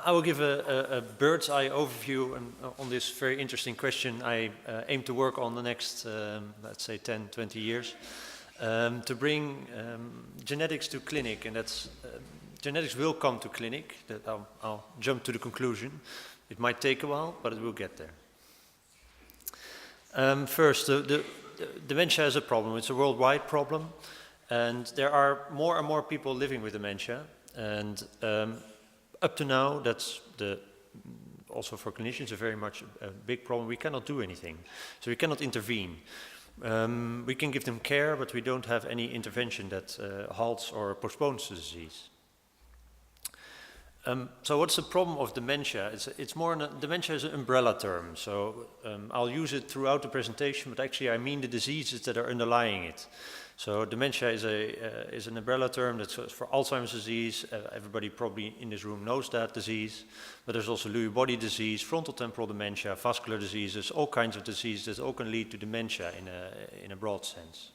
I will give a bird's eye overview on this very interesting question I aim to work on the next, let's say, 10, 20 years, to bring genetics to clinic, and that's genetics will come to clinic. That I'll jump to the conclusion. It might take a while, but it will get there. First, the dementia is a problem. It's a worldwide problem, and there are more and more people living with dementia. And up to now, that's also for clinicians a very much a big problem. We cannot do anything, so we cannot intervene. We can give them care, but we don't have any intervention that halts or postpones the disease. So what's the problem of dementia? It's more, dementia is an umbrella term, so I'll use it throughout the presentation, but actually I mean the diseases that are underlying it. So dementia is an umbrella term that's for Alzheimer's disease. Everybody probably in this room knows that disease, but there's also Lewy body disease, frontotemporal dementia, vascular diseases, all kinds of diseases that all can lead to dementia in a broad sense.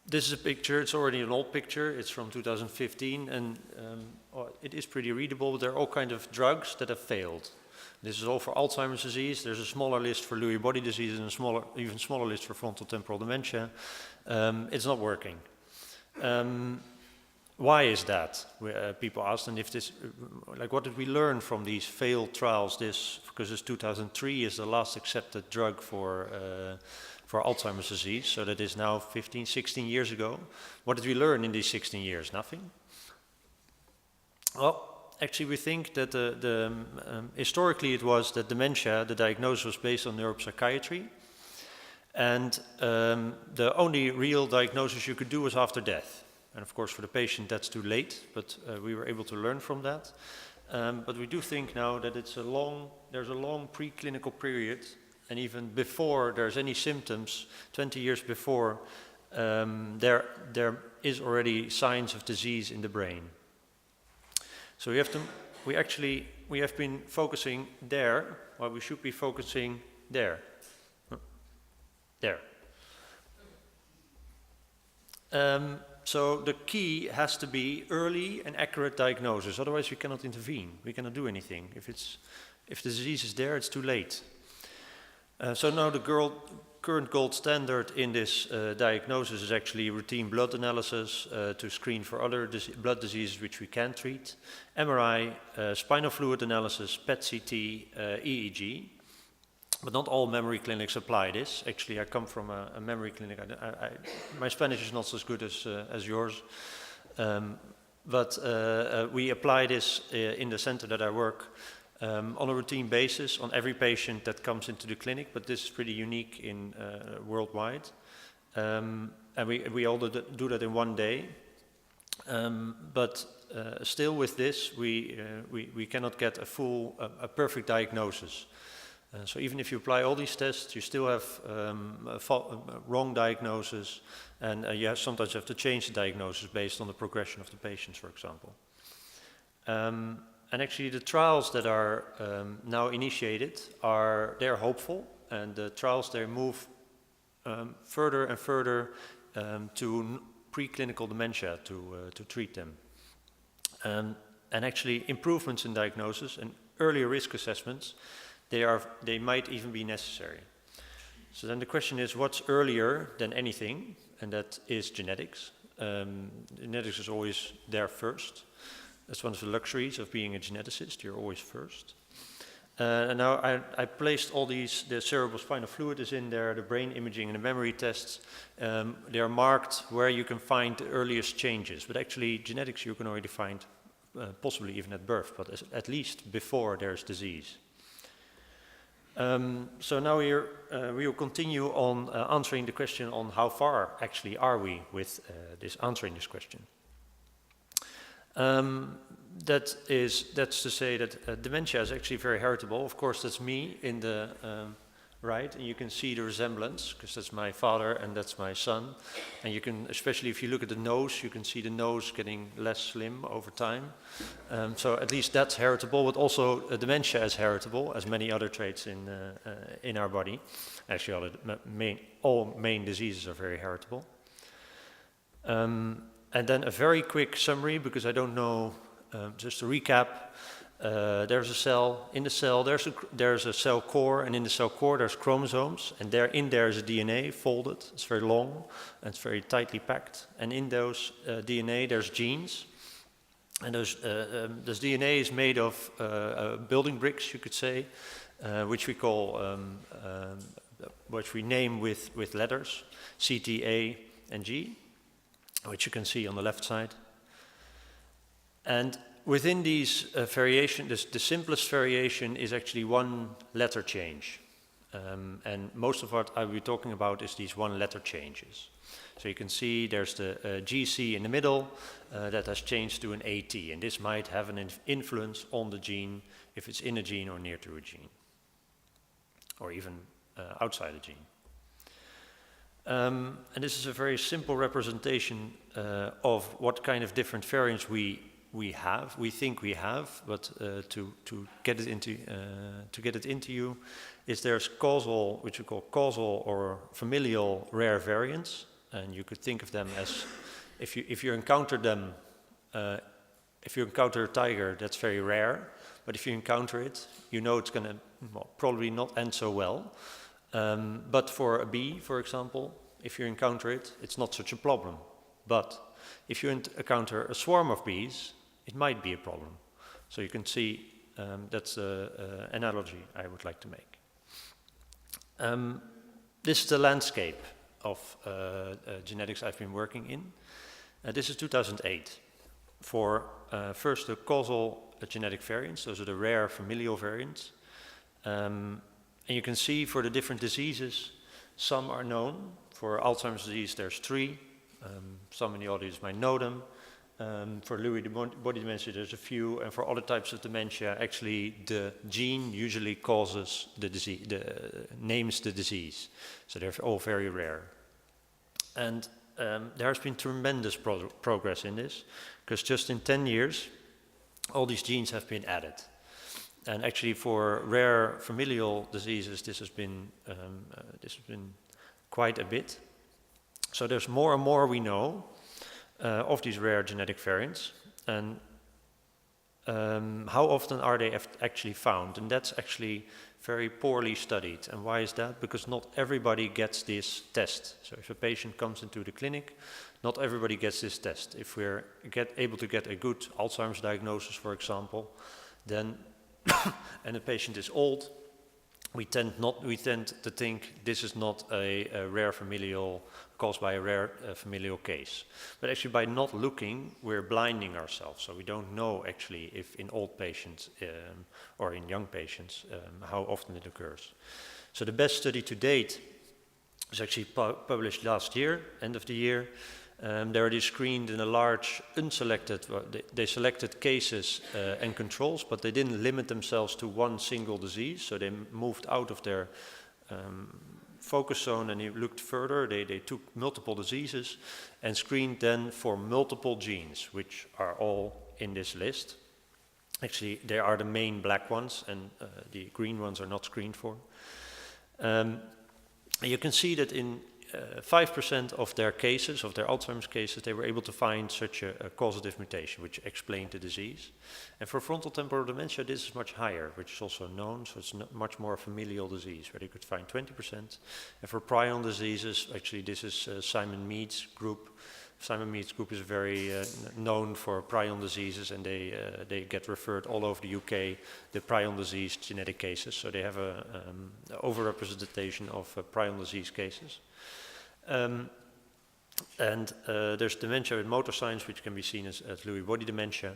This is a picture, it's already an old picture, it's from 2015, and it is pretty readable, but there are all kinds of drugs that have failed. This is all for Alzheimer's disease. There's a smaller list for Lewy body disease and a even smaller list for frontotemporal dementia. It's not working. Why is that? People asked, and if this, like, what did we learn from these failed trials? Because this 2003 is the last accepted drug for Alzheimer's disease, so that is now 15, 16 years ago. What did we learn in these 16 years? Nothing. Well, actually, we think that historically it was that dementia, the diagnosis was based on neuropsychiatry, and the only real diagnosis you could do was after death. And of course, for the patient, that's too late, but we were able to learn from that. But we do think now that there's a long preclinical period, and even before there's any symptoms, 20 years before, there is already signs of disease in the brain. So we have been focusing there, while we should be focusing there. There. So the key has to be early and accurate diagnosis, otherwise we cannot intervene, we cannot do anything. If the disease is there, it's too late. So now the current gold standard in this diagnosis is actually routine blood analysis to screen for other blood diseases which we can treat, MRI, spinal fluid analysis, PET-CT, EEG. But not all memory clinics apply this. Actually, I come from a memory clinic. My Spanish is not as good as yours. But we apply this in the center that I work on a routine basis on every patient that comes into the clinic, but this is pretty unique in worldwide. And we all do that in one day. But still with this, we cannot get a perfect diagnosis. So even if you apply all these tests, you still have wrong diagnosis, and you sometimes have to change the diagnosis based on the progression of the patients, for example. And actually the trials that are now initiated they're hopeful, and the trials they move further and further to preclinical dementia to treat them. And actually improvements in diagnosis and earlier risk assessments, they might even be necessary. So then the question is, what's earlier than anything? And that is genetics. Genetics is always there first. That's one of the luxuries of being a geneticist. You're always first. And now I placed all these, the cerebrospinal fluid is in there, the brain imaging and the memory tests. They are marked where you can find the earliest changes. But actually genetics you can already find possibly even at birth, but at least before there's disease. So now we will continue on answering the question on how far actually are we with answering this question. That's to say that dementia is actually very heritable. Of course, that's me in the right, and you can see the resemblance, because that's my father and that's my son. And you can, especially if you look at the nose, you can see the nose getting less slim over time. So at least that's heritable, but also dementia is heritable, as many other traits in our body. Actually, all main diseases are very heritable. And then a very quick summary, because I don't know just to recap, there's a cell. In the cell, there's a cell core, and in the cell core there's chromosomes, and there is a DNA folded. It's very long, and it's very tightly packed. And in those DNA there's genes, and this DNA is made of building bricks, you could say, which we call, which we name with letters, C, T, A, and G, which you can see on the left side. And within these variations, the simplest variation is actually one letter change. And most of what I will be talking about is these one letter changes. So you can see there's the GC in the middle that has changed to an AT, and this might have an influence on the gene if it's in a gene or near to a gene, or even outside a gene. And this is a very simple representation of what kind of different variants we think we have, but to get it into you, is there's causal, which we call causal or familial rare variants, and you could think of them as if you encounter them, if you encounter a tiger, that's very rare, but if you encounter it, you know it's going to probably not end so well. But for a bee, for example, if you encounter it, it's not such a problem. But if you encounter a swarm of bees, it might be a problem. So you can see that's an analogy I would like to make. This is the landscape of genetics I've been working in. This is 2008. For first the causal genetic variants, those are the rare familial variants. And you can see for the different diseases, some are known. For Alzheimer's disease, there's 3. Some in the audience might know them. For Lewy body dementia, there's a few, and for other types of dementia, actually the gene usually causes the disease, names the disease. So they're all very rare. And there has been tremendous progress in this, because just in 10 years, all these genes have been added. And actually, for rare familial diseases, this has been quite a bit. So there's more and more we know of these rare genetic variants, and how often are they actually found? And that's actually very poorly studied. And why is that? Because not everybody gets this test. So if a patient comes into the clinic, not everybody gets this test. If we're able to get a good Alzheimer's diagnosis, for example, then and the patient is old, we tend to think this is not a rare familial caused by a rare familial case. But actually, by not looking, we're blinding ourselves. So we don't know actually if in old patients or in young patients how often it occurs. So the best study to date was actually published last year, end of the year. They already screened in a large unselected, they selected cases and controls, but they didn't limit themselves to one single disease. So they moved out of their focus zone and they looked further. They took multiple diseases and screened then for multiple genes, which are all in this list. Actually, they are the main black ones, and the green ones are not screened for. You can see that in 5% of their cases, of their Alzheimer's cases, they were able to find such a causative mutation, which explained the disease. And for frontotemporal dementia, this is much higher, which is also known, so it's much more a familial disease, where they could find 20%. And for prion diseases, actually this is Simon Mead's group. Simon Mead's group is very known for prion diseases, and they get referred all over the UK, the prion disease genetic cases. So they have an overrepresentation of prion disease cases. There's dementia with motor signs, which can be seen as Lewy body dementia,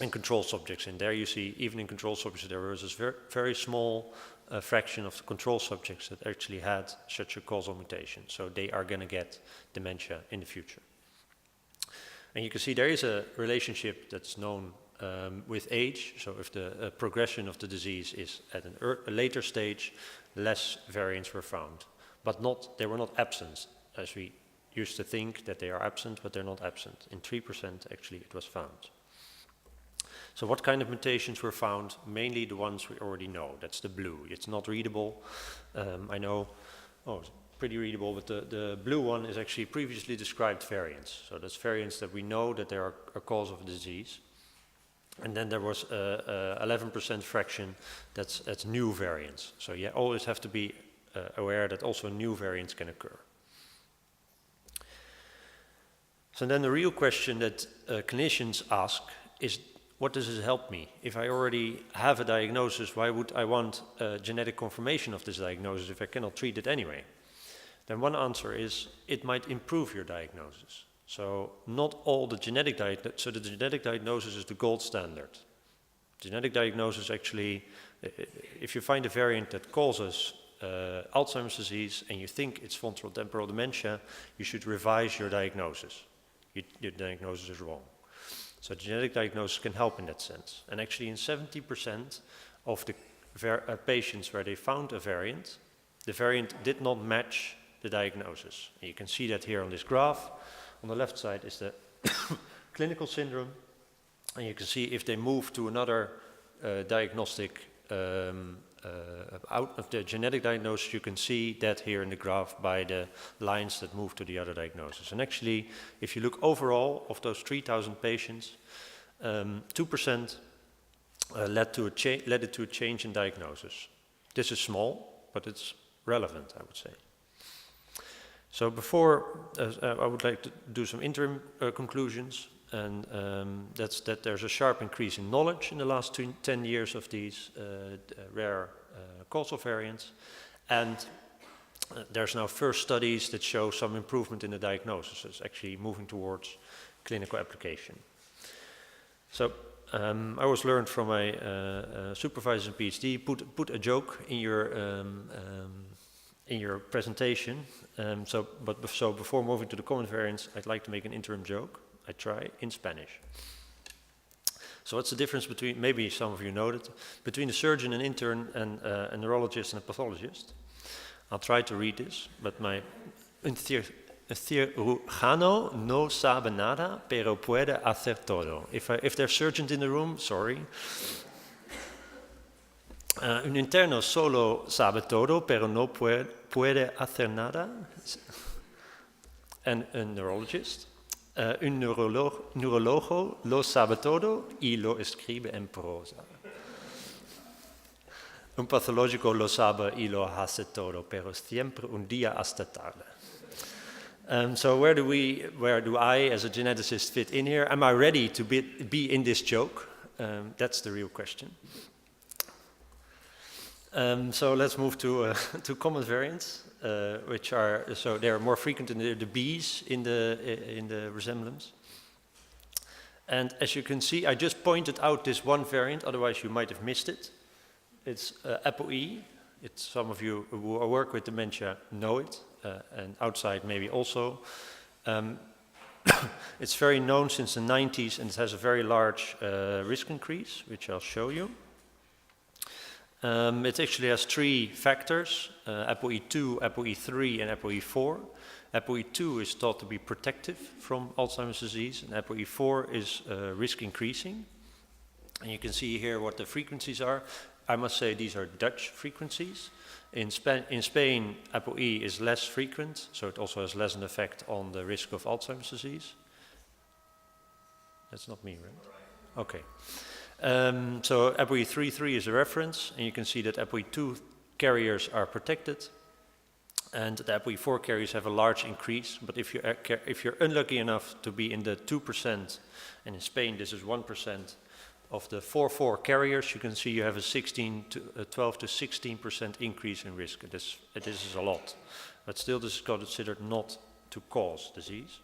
and control subjects. And there you see, even in control subjects, there was this very small fraction of the control subjects that actually had such a causal mutation. So they are going to get dementia in the future. And you can see there is a relationship that's known with age. So if the progression of the disease is at a later stage, less variants were found. But they were not absent, as we used to think that they are absent, but they're not absent. In 3% actually it was found. So what kind of mutations were found? Mainly the ones we already know. That's the blue. It's not readable. I know, it's pretty readable, but the blue one is actually previously described variants. So that's variants that we know that they are a cause of a disease. And then there was 11% fraction that's new variants. So you always have to be aware that also new variants can occur. So then the real question that clinicians ask is, what does it help me? If I already have a diagnosis, why would I want genetic confirmation of this diagnosis if I cannot treat it anyway? Then one answer is, it might improve your diagnosis. So not all the genetic so the genetic diagnosis is the gold standard. Genetic diagnosis actually, if you find a variant that causes Alzheimer's disease and you think it's frontotemporal dementia, you should revise your diagnosis. Your diagnosis is wrong. So genetic diagnosis can help in that sense. And actually in 70% of the patients where they found a variant, the variant did not match the diagnosis. And you can see that here on this graph. On the left side is the clinical syndrome. And you can see if they move to another diagnostic out of the genetic diagnosis, you can see that here in the graph by the lines that move to the other diagnosis. And actually, if you look overall of those 3,000 patients, 2% led it to a change in diagnosis. This is small, but it's relevant, I would say. So before, I would like to do some interim conclusions. And that's that there's a sharp increase in knowledge in the last 10 years of these rare causal variants. And there's now first studies that show some improvement in the diagnosis. It's actually moving towards clinical application. So I was learned from my supervisor in PhD, put a joke in your presentation. So before moving to the common variants, I'd like to make an interim joke. I try in Spanish. So what's the difference between, maybe some of you know it, between a surgeon, an intern, and a neurologist and a pathologist? I'll try to read this, but my un cirujano no sabe nada, pero puede hacer todo. If there's surgeons in the room, sorry. Un interno solo sabe todo, pero no puede hacer nada. And a neurologist. Un neurologo lo sabe todo y lo escribe en prosa. Un pathológico lo sabe y lo hace todo, pero siempre un día hasta tarde. So where do I, as a geneticist, fit in here? Am I ready to be in this joke? That's the real question. So let's move to common variants. Which are, so they are more frequent in the Bs in the resemblance. And as you can see, I just pointed out this one variant, otherwise you might have missed it. It's ApoE. It's some of you who work with dementia know it, and outside maybe also. It's very known since the 90s, and it has a very large risk increase, which I'll show you. It actually has three factors, ApoE2, ApoE3 and ApoE4. ApoE2 is thought to be protective from Alzheimer's disease, and ApoE4 is risk increasing. And you can see here what the frequencies are. I must say these are Dutch frequencies. In Spain, ApoE is less frequent, so it also has less an effect on the risk of Alzheimer's disease. That's not me, right? Okay. So ApoE3 is a reference, and you can see that ApoE2 carriers are protected, and the ApoE4 carriers have a large increase. But if you're unlucky enough to be in the 2%, and in Spain this is 1% of the 4 carriers, you can see you have a 12 to 16% increase in risk. This is a lot, but still this is considered not to cause disease.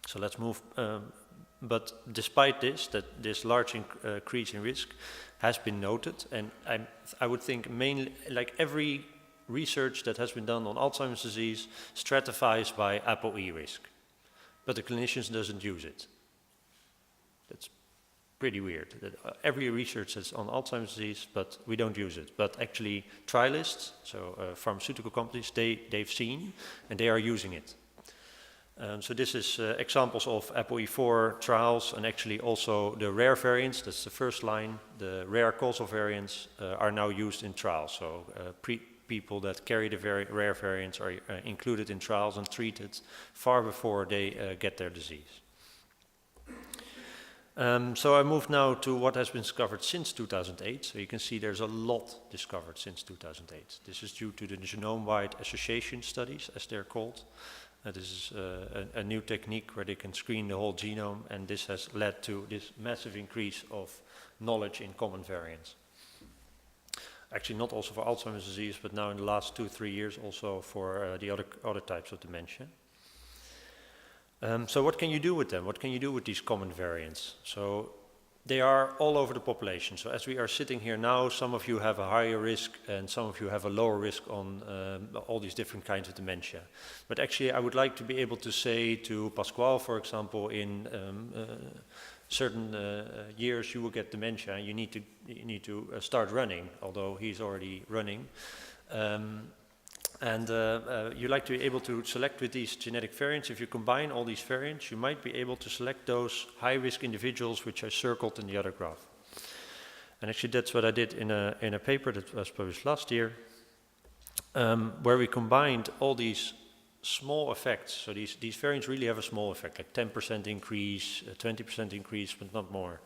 So let's move. But despite this large increase in risk has been noted, and I would think mainly, like every research that has been done on Alzheimer's disease stratifies by ApoE risk, but the clinicians doesn't use it. That's pretty weird. That every research that's on Alzheimer's disease, but we don't use it. But actually, trialists, so pharmaceutical companies, they've seen and they are using it. So this is examples of ApoE4 trials, and actually also the rare variants, that's the first line, the rare causal variants are now used in trials. So people that carry the rare variants are included in trials and treated far before they get their disease. So I move now to what has been discovered since 2008. So you can see there's a lot discovered since 2008. This is due to the genome-wide association studies, as they're called. This is a new technique where they can screen the whole genome, and this has led to this massive increase of knowledge in common variants. Actually, not also for Alzheimer's disease, but now in the last 2-3 years also for the other types of dementia. So what can you do with them? What can you do with these common variants? So they are all over the population. So as we are sitting here now, some of you have a higher risk and some of you have a lower risk on all these different kinds of dementia. But actually I would like to be able to say to Pasquale, for example, in certain years you will get dementia, you need to start running, although he's already running. You like to be able to select with these genetic variants. If you combine all these variants, you might be able to select those high-risk individuals which I circled in the other graph. And actually that's what I did in a paper that was published last year, where we combined all these small effects. So these variants really have a small effect, like 10% increase, 20% increase, but not more.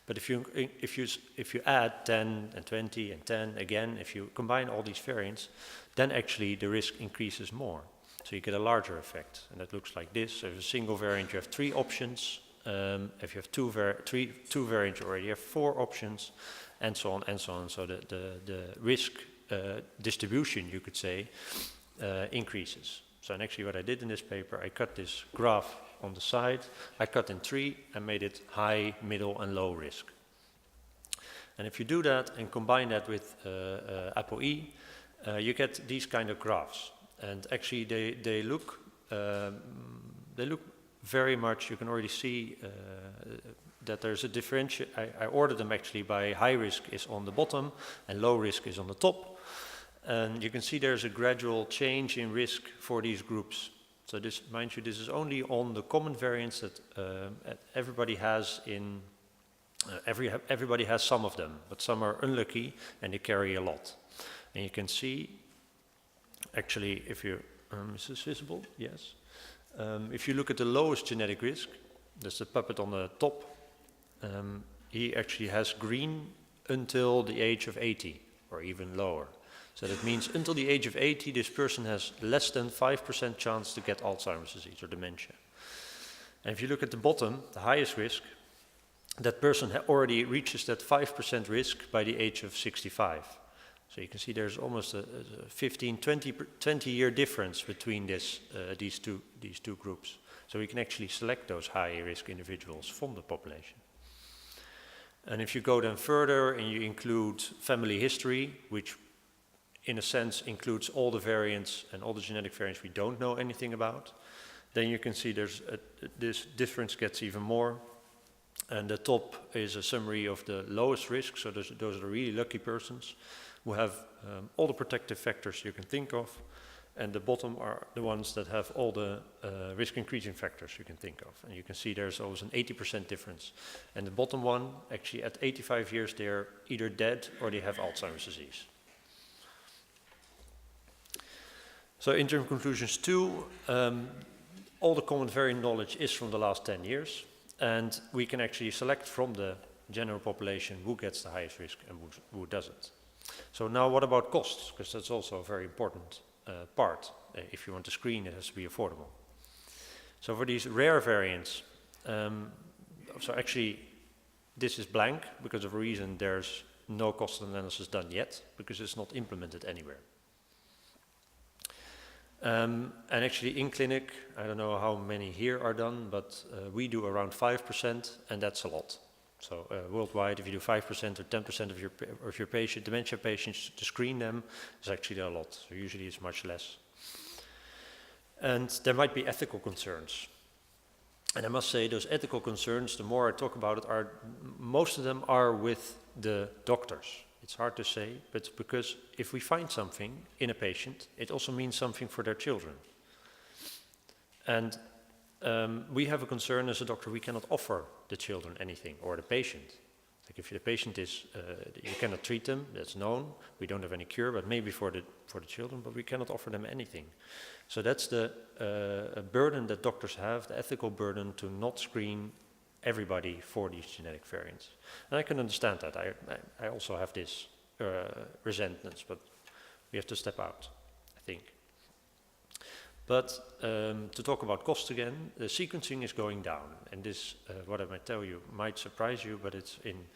But if you add 10 and 20 and 10 again, if you combine all these variants, then actually the risk increases more. So you get a larger effect, and that looks like this. So if a single variant, you have 3 options. If you have two variants, you already have 4 options, and so on and so on. So the risk distribution, you could say, increases. So and actually what I did in this paper, I cut this graph on the side, I cut in 3 and made it high, middle and low risk. And if you do that and combine that with ApoE, you get these kind of graphs. And actually they look very much, you can already see that there's a differential. I ordered them actually by high risk is on the bottom and low risk is on the top. And you can see there's a gradual change in risk for these groups. So this, mind you, this is only on the common variants that everybody has in, everybody has some of them, but some are unlucky and they carry a lot. And you can see, actually, if you, is this visible? Yes. If you look at the lowest genetic risk, that's the puppet on the top, he actually has green until the age of 80 or even lower. So that means until the age of 80, this person has less than 5% chance to get Alzheimer's disease or dementia. And if you look at the bottom, the highest risk, that person already reaches that 5% risk by the age of 65. So you can see there's almost a 15, 20 year difference between these two groups. So we can actually select those high risk individuals from the population. And if you go then further and you include family history, which in a sense includes all the variants and all the genetic variants we don't know anything about, then you can see this difference gets even more. And the top is a summary of the lowest risk, so those are the really lucky persons who have all the protective factors you can think of, and the bottom are the ones that have all the risk increasing factors you can think of. And you can see there's always an 80% difference. And the bottom one, actually at 85 years, they're either dead or they have Alzheimer's disease. So interim conclusions 2, all the common variant knowledge is from the last 10 years, and we can actually select from the general population who gets the highest risk and who doesn't. So now what about costs? Because that's also a very important part. If you want to screen, it has to be affordable. So for these rare variants, so actually this is blank because of a reason there's no cost analysis done yet, because it's not implemented anywhere. And actually in clinic, I don't know how many here are done, but we do around 5%, and that's a lot. So worldwide, if you do 5% or 10% of your patient, dementia patients, to screen them, is actually a lot. So usually it's much less. And there might be ethical concerns. And I must say those ethical concerns, the more I talk about it, most of them are with the doctors. It's hard to say, but because if we find something in a patient, it also means something for their children. And we have a concern as a doctor, we cannot offer the children anything, or the patient. Like if the patient is, you cannot treat them, that's known, we don't have any cure, but maybe for the children, but we cannot offer them anything. So that's the burden that doctors have, the ethical burden to not screen everybody for these genetic variants. And I can understand that. I also have this resentment, but we have to step out, I think. But to talk about cost again, the sequencing is going down. And this, what I might tell you, might surprise you, but it's in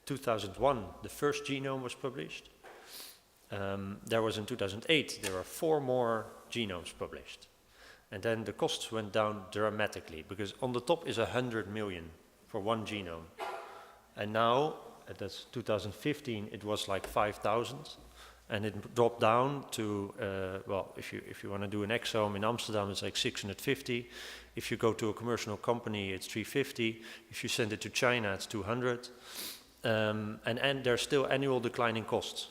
2001, the first genome was published. There was in 2008, there were 4 more genomes published. And then the costs went down dramatically, because on the top is 100 million for one genome. And now, that's 2015, it was like 5,000. And it dropped down to, well, if you want to do an exome in Amsterdam, it's like 650. If you go to a commercial company, it's 350. If you send it to China, it's 200. And there's still annual declining costs.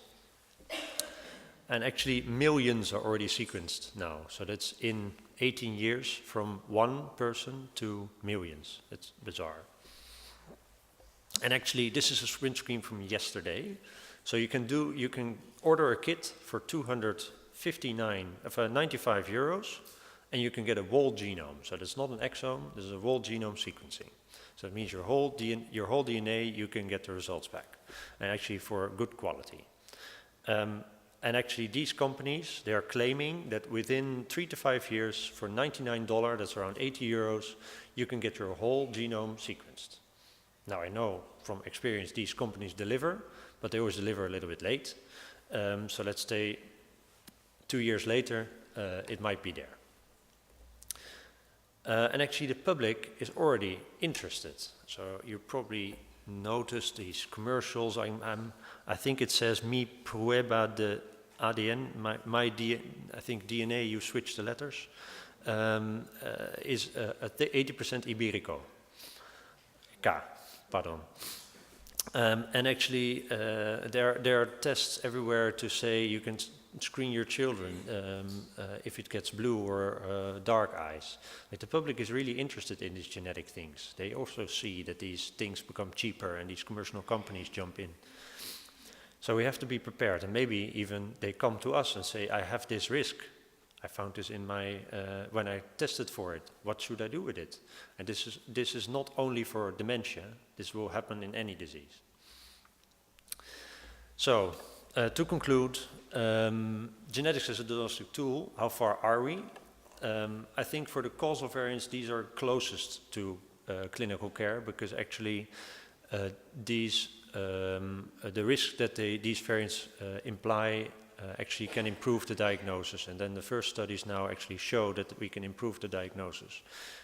And actually, millions are already sequenced now. So that's in 18 years from 1 person to millions. It's bizarre. And actually, this is a sprint screen from yesterday. So you can order a kit for 95 euros, and you can get a whole genome. So that's not an exome, this is a whole genome sequencing. So it means your whole DNA, you can get the results back, and actually for good quality. And actually these companies, they are claiming that within 3 to 5 years, for $99, that's around 80 euros, you can get your whole genome sequenced. Now I know from experience these companies deliver, but they always deliver a little bit late. So let's say 2 years later, it might be there. And actually the public is already interested. So you probably noticed these commercials. I think it says mi prueba de ADN, I think DNA, you switch the letters, is 80% Iberico. K, pardon. And actually, there are tests everywhere to say you can screen your children if it gets blue or dark eyes. Like the public is really interested in these genetic things. They also see that these things become cheaper and these commercial companies jump in. So we have to be prepared, and maybe even they come to us and say, I have this risk. I found this in my, when I tested for it, what should I do with it? And this is not only for dementia, this will happen in any disease. So, to conclude, genetics as a diagnostic tool, how far are we? I think for the causal variants, these are closest to clinical care, because actually the risk that these variants imply actually can improve the diagnosis, and then the first studies now actually show that we can improve the diagnosis.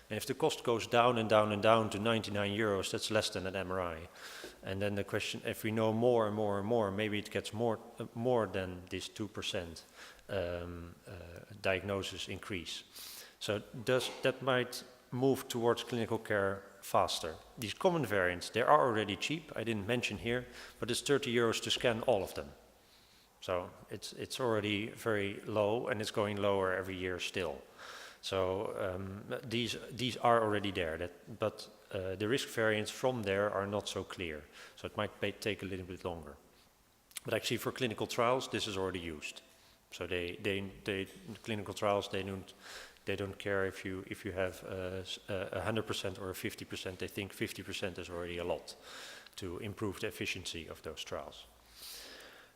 And if the cost goes down and down and down to 99 euros, that's less than an MRI. And then the question, if we know more and more and more, maybe it gets more than this 2% diagnosis increase. So that might move towards clinical care faster. These common variants, they are already cheap, I didn't mention here, but it's 30 euros to scan all of them. So it's already very low, and it's going lower every year still. So these are already there, but the risk variants from there are not so clear. So it might take a little bit longer. But actually for clinical trials, this is already used. So clinical trials, they don't care if you have 100% or 50%. They think 50% is already a lot to improve the efficiency of those trials.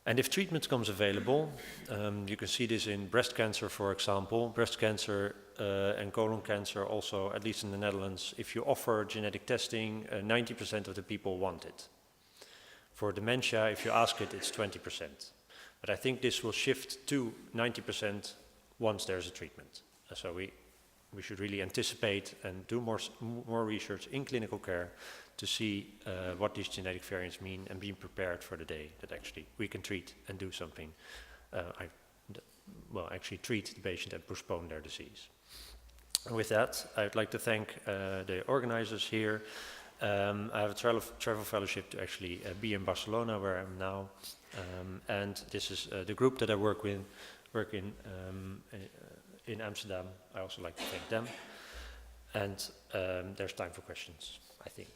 And if treatment comes available, you can see this in breast cancer, for example. Breast cancer and colon cancer also, at least in the Netherlands, if you offer genetic testing, 90% of the people want it. For dementia, if you ask it, it's 20%. But I think this will shift to 90% once there's a treatment. So we should really anticipate and do more research in clinical care to see what these genetic variants mean, and be prepared for the day that actually we can treat and do something. Actually treat the patient and postpone their disease. And with that, I'd like to thank the organizers here. I have a travel fellowship to actually be in Barcelona, where I am now. And this is the group that I work in Amsterdam. I also like to thank them. And there's time for questions, I think.